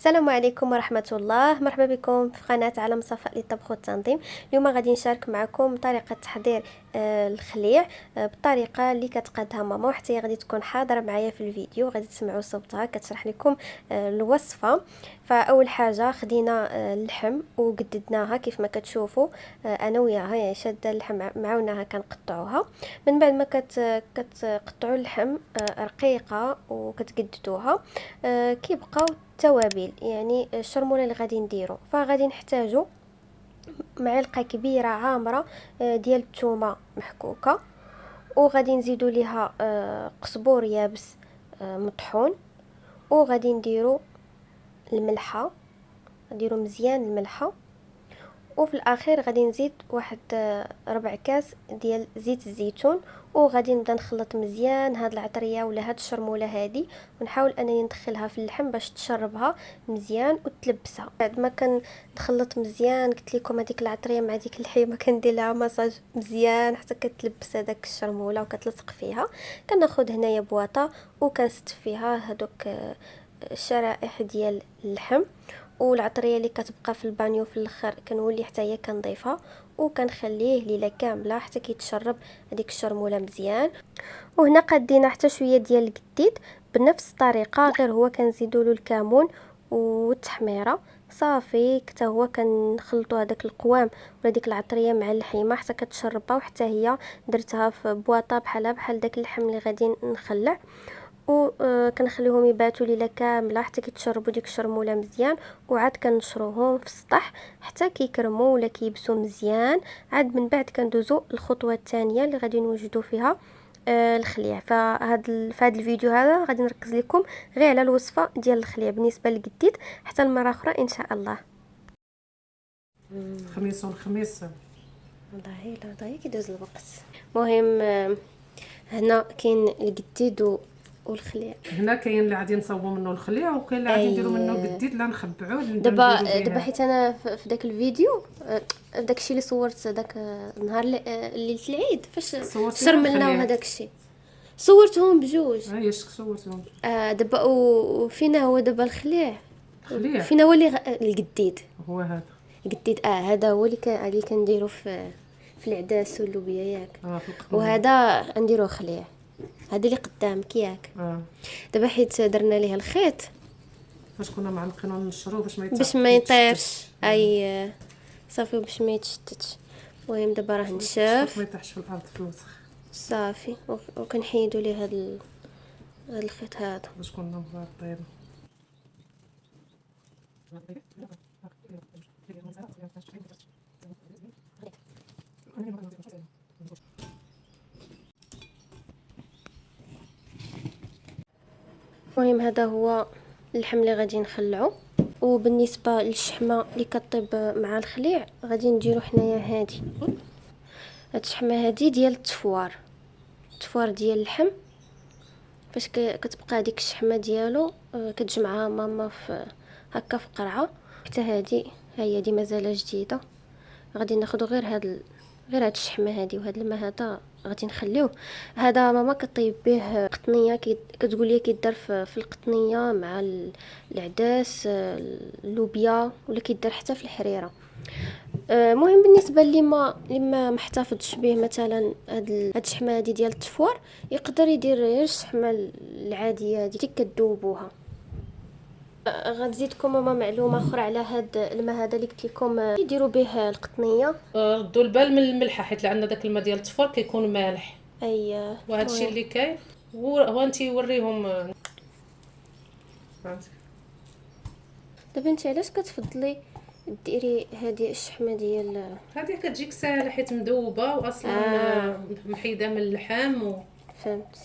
السلام عليكم ورحمة الله. مرحبا بكم في قناة عالم صفاء للطبخ والتنظيم. اليوم غادي نشارك معكم طريقة تحضير الخليع بالطريقة اللي كتقادها ماما، وحتى هي غادي تكون حاضرة معايا في الفيديو، غادي تسمعوا صوتها كتشرح لكم الوصفة. فاول حاجة خدينا اللحم وقددناها كيف ما كتشوفوا انا وياها، يعني شاده اللحم معاوناها كنقطعوها. من بعد ما كتقطعوا اللحم رقيقة وكتقددوها كيبقاو التوابل، يعني الشرموله اللي غادي نديرو. فغادي نحتاجو معلقه كبيره عامره ديال الثومه محكوكه، وغادي نزيدو ليها قزبور يابس مطحون، وغادي نديرو الملحه، نديرو مزيان الملحه، وفي الاخير غادي نزيد واحد ربع كاس ديال زيت الزيتون، وغادي نبدا نخلط مزيان هاد العطريه ولا هاد الشرموله هادي، ونحاول انني ندخلها في اللحم باش تشربها مزيان وتلبسها. بعد ما كنخلط مزيان قلت لكم هذيك العطريه مع ديك اللحيمه كندير لها مساج مزيان حتى كتلبس هذاك الشرموله وكتلصق فيها. كناخذ هنايا بواطه وكنستف فيها هذوك الشرائح ديال اللحم، والعطريه اللي كتبقى في البانيو في الاخر كنولي حتى هي كنضيفها وكنخليه ليله كامله حتى كيتشرب هذيك الشرموله مزيان. وهنا قدينا حتى شويه ديال القديد بنفس الطريقه، غير هو كنزيدوا له الكمون والتحميره صافي. حتى هو كنخلطوا هذاك القوام ولا ديك العطريه مع اللحيمه حتى كتشربها، وحتى هي درتها في بواطه بحال داك اللحم اللي غادي نخلع، وكنخليهم يباتوا ليله كامله حتى كيتشربوا ديك الشرموله مزيان. وعاد كنشروهم في السطح حتى كيكرموا ولا كيبسوا مزيان. عاد من بعد كندوزو الخطوه الثانيه اللي غادي نوجدوا فيها الخليع. في هذا الفيديو هذا غادي نركز لكم غير على الوصفه ديال الخليع بالنسبه للجديد، حتى المره اخرى ان شاء الله. الخميس والخميس والله كيدوز الوقت. المهم هنا كاين الجديد والخليع. هنا كاين اللي غادي نصاوبوا منه الخليع، وكاين اللي غادي نديروا منه الجديد لا نخبعوه دابا حيت انا في داك الفيديو داك الشيء اللي صورت داك نهار ليله العيد فاش شرملناو هذاك الشيء صورتهم بجوج. ايش صورتهم دابا وفينا هو دابا الخليع خليع فينا هو اللي الجديد هو هذا الجديد. هذا هو اللي كنديرو في العداس واللوبيا ياك. في القطن. وهذا نديرو خليع، هذا اللي قدامك ياك. دابا حيت درنا ليه الخيط باش كنا معلقينو نشرو باش ما يطيرش اي صافي باش ما يتشتتش. المهم دابا راه نشاف ما يطيحش في الارض في الوسخ صافي، وكنحيدوا ليه هذا الخيط هذا باش كنا مغطينه. المهم هذا هو اللحم اللي غادي نخلعو. وبالنسبه للشحمه اللي كطيب مع الخليع غادي نديرو حنايا هاد الشحمه هادي ديال التفوار ديال اللحم. فاش كتبقى هذيك الشحمه ديالو كتجمعها ماما في هكا في قرعه. حتى هادي هي مازال جديده، غادي ناخذ غير هاد الشحمه هادي، وهاد الماء هذا غادي نخليوه. هذا ماما كطيب به قطنيه كتقول لي كيدار في القطنيه مع العداس اللوبيا، ولا كيدار حتى في الحريره. مهم بالنسبه اللي ما محتفظش به مثلا هاد الشحمه هادي ديال التفوار يقدر يدير غير الشحمه العاديه هادي اللي كدوبوها. غنزيدكم ماما معلومه اخرى على هاد الماء هذا اللي قلت لكم يديروا به القطنيه. ردوا البال من الملحه، حيت لان داك الماء ديال التفور كيكون مالح. وهذا الشيء اللي كاين هو انت وريهم. فهمتي دابا انت علاش كتفضلي ديري هذه الشحمه ديال هذه؟ كتجيك ساهله حيت مذوبه واصلا محيده من اللحم فهمت.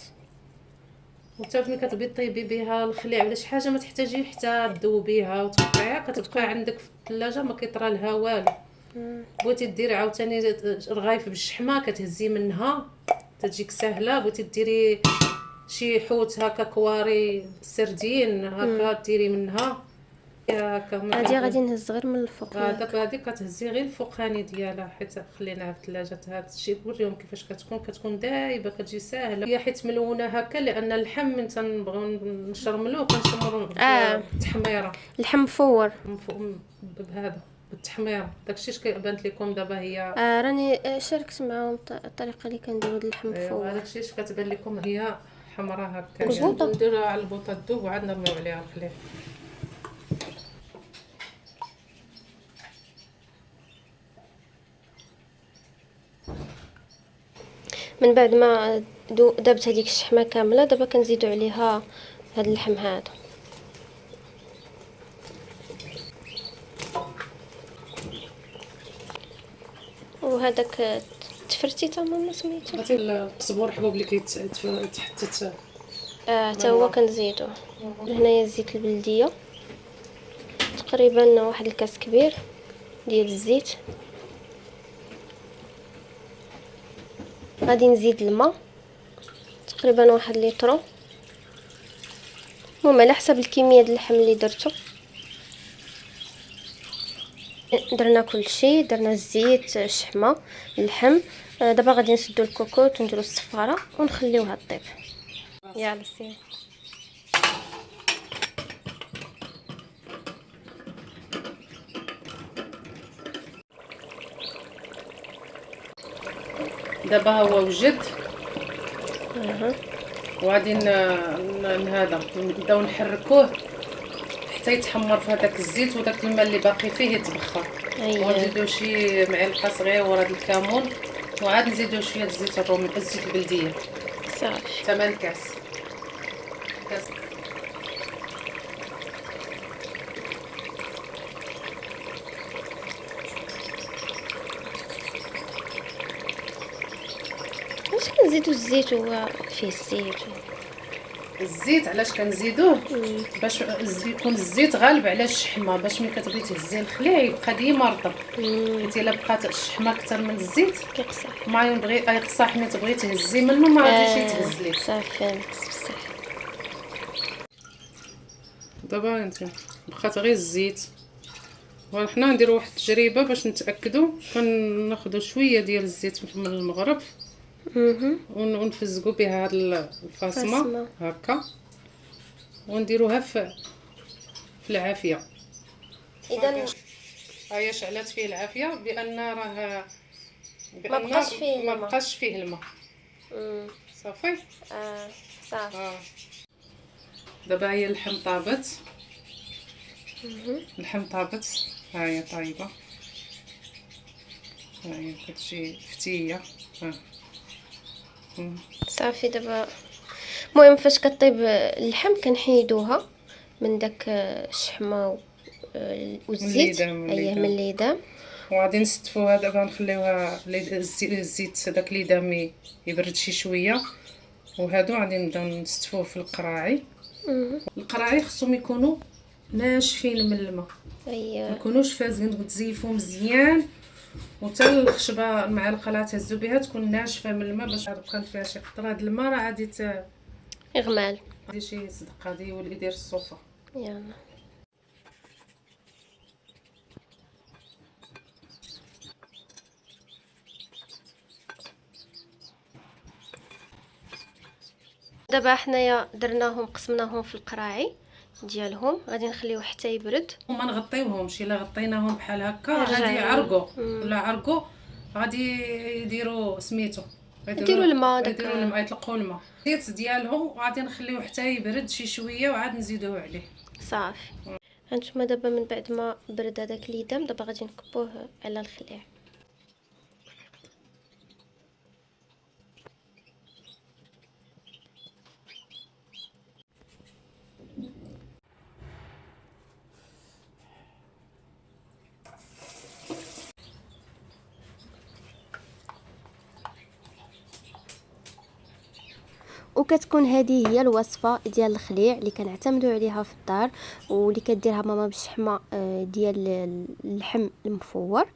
وحتى ملي كتبغي طيبي بها الخليع ولا شي حاجه ما تحتاجي حتى تذوبيها وتقطعيها، كتبقى عندك في الثلاجه ما كيطرى لها والو. بغيتي ديري عاوتاني رغايف بالشحمه كتهزي منها تجيك ساهله. بغيتي ديري شي حوت هكا كواري سردين هكا ديري منها. فيها هكا هادي غادي نهز غير من الفوق. دابا هادي كتهزي غير الفوقاني ديالها، حيت خليناها في الثلاجه. هاد الشيء نوريهم كيفاش كتكون دايبه، كتجي ساهله. هي حيت ملونه هكا لان اللحم من تنبغيو نشرملوه كنشمرو التحميره. اللحم مفور بهذا بالتحميره. داكشي بانت لكم دابا هي. راني شاركت معاهم الطريقه اللي كنديروا اللحم مفور. هذاك الشيء كتبان لكم هي حمراء هكا. مزبوطة. نديروها على البوطه تذوب وعاد نرميو عليها الخليط. من بعد ما دابت هذيك الشحمه كامله، دابا كنزيدو عليها هاد اللحم هذا. وهذاك تفرتي تماما سميتو عرفتي القزبور الحبوب اللي كيتحطت حتى هو كنزيدو. هنايا الزيت البلديه تقريبا واحد الكاس كبير ديال الزيت. غادي نزيد الماء تقريبا واحد لتر. المهم على حسب الكميه ديال اللحم اللي درتو. درنا كل شيء، درنا الزيت، الشحمه، اللحم. دابا غادي نسدو الكوكوط ونديرو الصفاره ونخليوها طيب. يلا سير. دابا هو وجد. وغادي هذا نبداو نحركوه حتى يتحمر في هذاك الزيت، وداك الماء اللي باقي فيه يتبخر. ونزيدو شي معلقه صغيره د الكمون، وعاد نزيدو شويه الزيت الرومي، الزيت البلديه صافي. 8 كاس. واش كنزيدو الزيت هو فيه الزيت؟ الزيت علاش كنزيدوه؟ باش يكون الزيت غالب على الشحمه، باش ملي كتبغي تهزي الخليع يبقى ديما رطب. حيت الا بقات الشحمه اكثر من الزيت كيقصح. ما يبغي يقصح. ملي تبغي تهزي منه ما غاديش يتهز ليك. صافي بصح. دابا انت بقات غير الزيت. وحنا نديرو واحد التجربه باش نتاكدوا. كناخذوا شويه ديال الزيت من المغرب ونفزقوا بها هاد الفاصمه هكا، ونديروها في العافيه. اذا هيا شعلات فيه العافيه بان راه ما بقاش فيه الماء. صافي. صافي. دابا هي اللحم طابت. اللحم طابت. ها هي طايبه. ها هي كتجي فتيه. صافي. دابا المهم فاش كطيب اللحم كنحيدوها من داك الشحمه والزيت. اييه من الليدام. وغادي نستفوها دابا، نخليوها الزيت داك الليدام يبرد شي شويه، وهادو غادي نبداو نستفوه في القراعي. القراعي خصهم يكونوا ناشفين من الماء. اييه ما يكونوش فازين. تزيفوا مزيان وحتى الخشبه المعلقه اللي تهزوا بها تكون ناشفه من الماء، باش بقات فيها شي قطره د الماء راه غادي اغمال. غادي شي صدق غادي يولي يدير الصوفه. يلا دابا حنايا درناهم قسمناهم في القراعي ديالهم. غادي نخليوه حتى يبرد وما نغطيوهمش. الا غطيناهم بحال هكا غادي يعرقوا. ولا عرقوا غادي يديروا سميتو يديروا الماء. يديروا الماء، يطلقوا الماء الزيت ديالهم، وغادي نخليوه حتى يبرد شي شويه وعاد نزيدوه عليه. صافي. هانتوما دابا من بعد ما برد هذاك الليدام دابا غادي نكبوه على الخليع. وكتكون هذه هي الوصفه ديال الخليع اللي كنعتمدوا عليها في الدار، واللي كديرها ماما بالشحمه ديال اللحم المفور.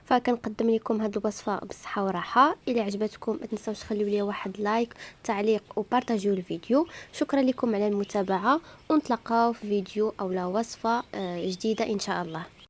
فكنقدم لكم هذه الوصفه بالصحه وراحه. الى عجبتكم ما تنساوش تخليو لي واحد لايك، تعليق وبارطاجيو الفيديو. شكرا لكم على المتابعه، ونتلاقاو في فيديو او لا وصفه جديده ان شاء الله.